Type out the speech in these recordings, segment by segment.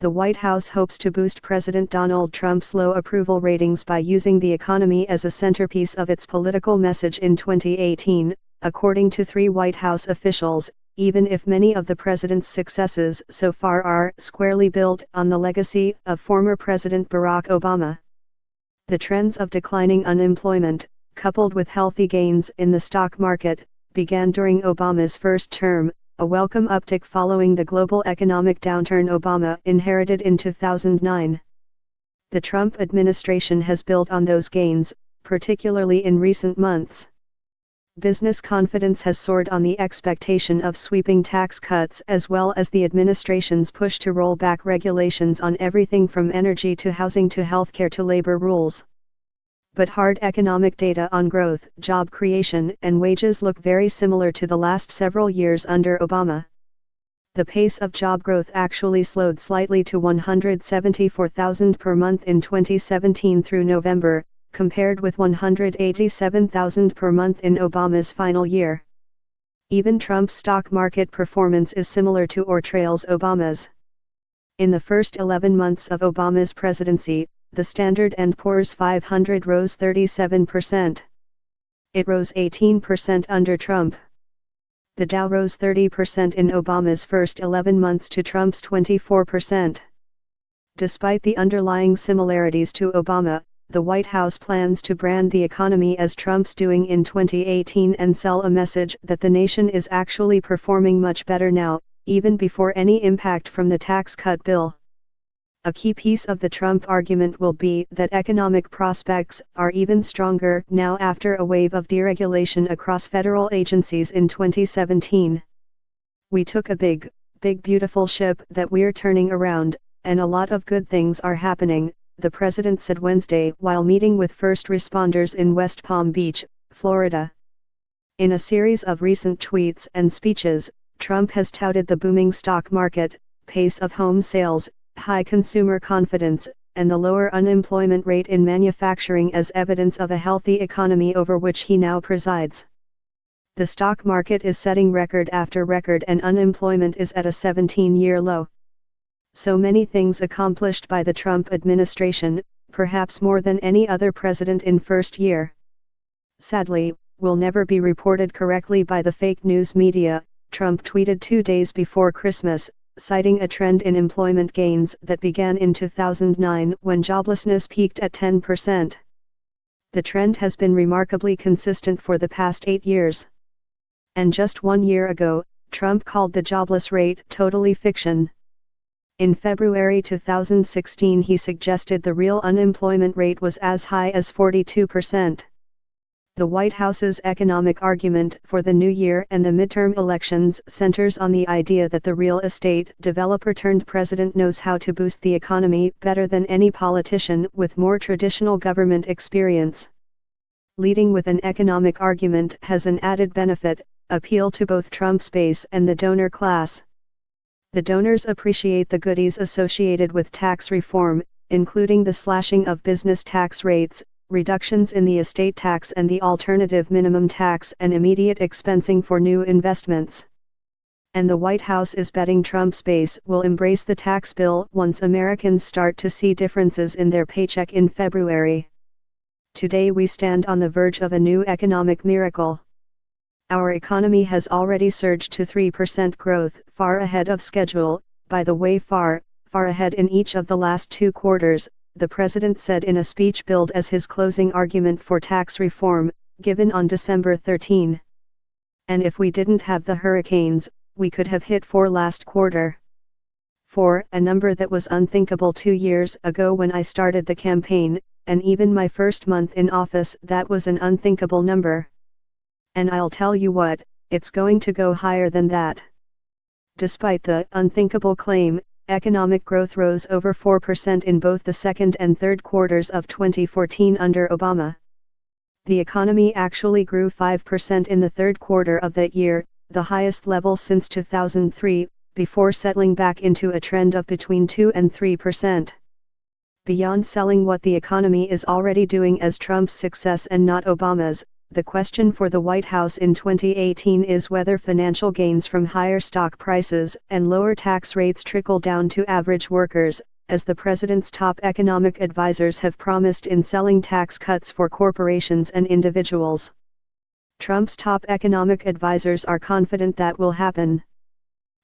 The White House hopes to boost President Donald Trump's low approval ratings by using the economy as a centerpiece of its political message in 2018, according to 3 White House officials, even if many of the president's successes so far are squarely built on the legacy of former President Barack Obama. The trends of declining unemployment, coupled with healthy gains in the stock market, began during Obama's first term, a welcome uptick following the global economic downturn Obama inherited in 2009. The Trump administration has built on those gains, particularly in recent months. Business confidence has soared on the expectation of sweeping tax cuts as well as the administration's push to roll back regulations on everything from energy to housing to healthcare to labor rules. But hard economic data on growth, job creation, and wages look very similar to the last several years under Obama. The pace of job growth actually slowed slightly to 174,000 per month in 2017 through November, compared with 187,000 per month in Obama's final year. Even Trump's stock market performance is similar to or trails Obama's. In the first 11 months of Obama's presidency, the Standard & Poor's 500 rose 37%. It rose 18% under Trump. The Dow rose 30% in Obama's first 11 months to Trump's 24%. Despite the underlying similarities to Obama, the White House plans to brand the economy as Trump's doing in 2018 and sell a message that the nation is actually performing much better now, even before any impact from the tax cut bill. A key piece of the Trump argument will be that economic prospects are even stronger now after a wave of deregulation across federal agencies in 2017. "We took a big, beautiful ship that we're turning around, and a lot of good things are happening," the president said Wednesday while meeting with first responders in West Palm Beach, Florida. In a series of recent tweets and speeches, Trump has touted the booming stock market, pace of home sales, high consumer confidence, and the lower unemployment rate in manufacturing as evidence of a healthy economy over which he now presides. The stock market is setting record after record and unemployment is at a 17-year low. So many things accomplished by the Trump administration, perhaps more than any other president in first year. Sadly, will never be reported correctly by the fake news media, Trump tweeted 2 days before Christmas, citing a trend in employment gains that began in 2009 when joblessness peaked at 10%. The trend has been remarkably consistent for the past 8 years. And just 1 year ago, Trump called the jobless rate totally fiction. In February 2016 he suggested the real unemployment rate was as high as 42%. The White House's economic argument for the new year and the midterm elections centers on the idea that the real estate developer turned president knows how to boost the economy better than any politician with more traditional government experience. Leading with an economic argument has an added benefit: appeal to both Trump's base and the donor class. The donors appreciate the goodies associated with tax reform, including the slashing of business tax rates, reductions in the estate tax and the alternative minimum tax, and immediate expensing for new investments. And the White House is betting Trump's base will embrace the tax bill once Americans start to see differences in their paycheck in February. Today we stand on the verge of a new economic miracle. Our economy has already surged to 3% growth, far ahead of schedule, by the way far ahead in each of the last 2 quarters, the president said in a speech billed as his closing argument for tax reform, given on December 13. And if we didn't have the hurricanes, we could have hit 4 last quarter. 4, a number that was unthinkable 2 years ago when I started the campaign, and even my first month in office that was an unthinkable number. And I'll tell you what, it's going to go higher than that. Despite the unthinkable claim, economic growth rose over 4% in both the second and third quarters of 2014 under Obama. The economy actually grew 5% in the third quarter of that year, the highest level since 2003, before settling back into a trend of between 2 and 3%. Beyond selling what the economy is already doing as Trump's success and not Obama's, the question for the White House in 2018 is whether financial gains from higher stock prices and lower tax rates trickle down to average workers, as the president's top economic advisors have promised in selling tax cuts for corporations and individuals. Trump's top economic advisors are confident that will happen.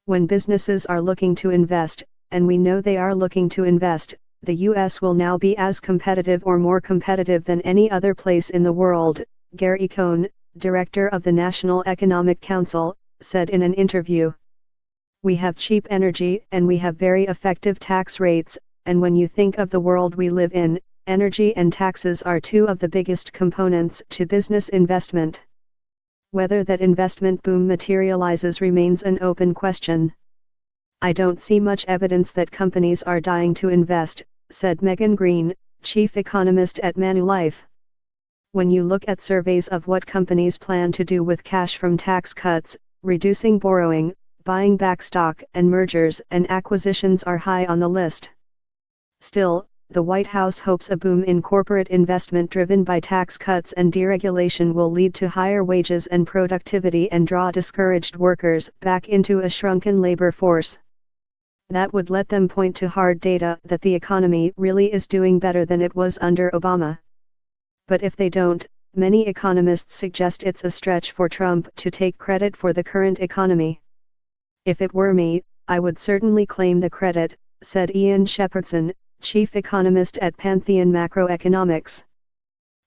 When businesses are looking to invest, and we know they are looking to invest, the U.S. will now be as competitive or more competitive than any other place in the world, Gary Cohn, director of the National Economic Council, said in an interview. We have cheap energy and we have very effective tax rates, and when you think of the world we live in, energy and taxes are two of the biggest components to business investment. Whether that investment boom materializes remains an open question. I don't see much evidence that companies are dying to invest, said Megan Green, chief economist at Manulife. When you look at surveys of what companies plan to do with cash from tax cuts, reducing borrowing, buying back stock and mergers and acquisitions are high on the list. Still, the White House hopes a boom in corporate investment driven by tax cuts and deregulation will lead to higher wages and productivity and draw discouraged workers back into a shrunken labor force. That would let them point to hard data that the economy really is doing better than it was under Obama. But if they don't, many economists suggest it's a stretch for Trump to take credit for the current economy. If it were me, I would certainly claim the credit, said Ian Shepherdson, chief economist at Pantheon Macroeconomics.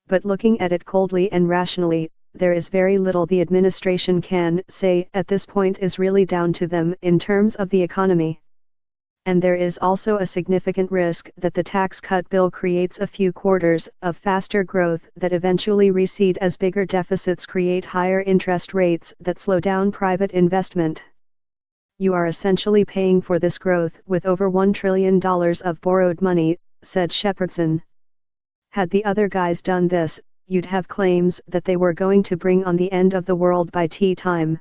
But looking at it coldly and rationally, there is very little the administration can say at this point is really down to them in terms of the economy. And there is also a significant risk that the tax cut bill creates a few quarters of faster growth that eventually recede as bigger deficits create higher interest rates that slow down private investment. You are essentially paying for this growth with over $1 trillion of borrowed money, said Shepherdson. Had the other guys done this, you'd have claims that they were going to bring on the end of the world by tea time.